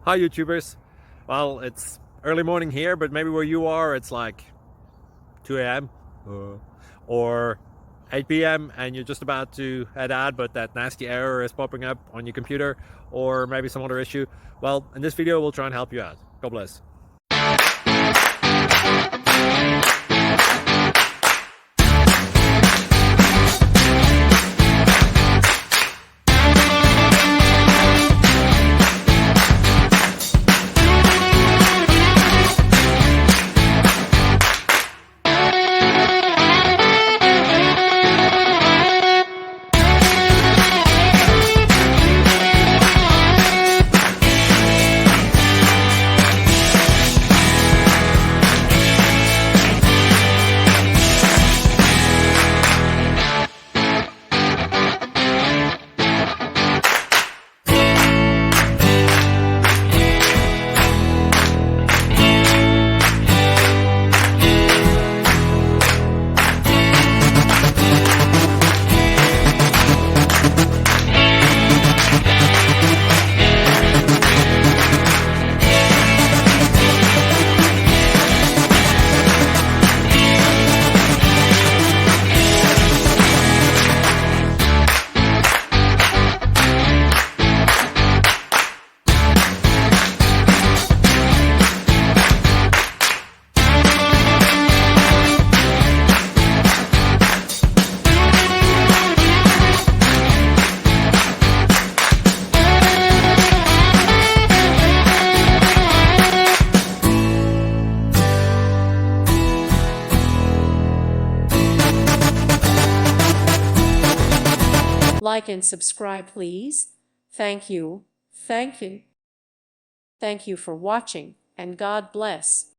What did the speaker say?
Hi YouTubers. Well, it's early morning here, but maybe where you are it's like 2 a.m. or 8 p.m. and you're just about to head out, but that nasty error is popping up on your computer, or maybe some other issue. Well, in this video we'll try and help you out. God bless. Like and subscribe, please. Thank you. Thank you. Thank you for watching, and God bless.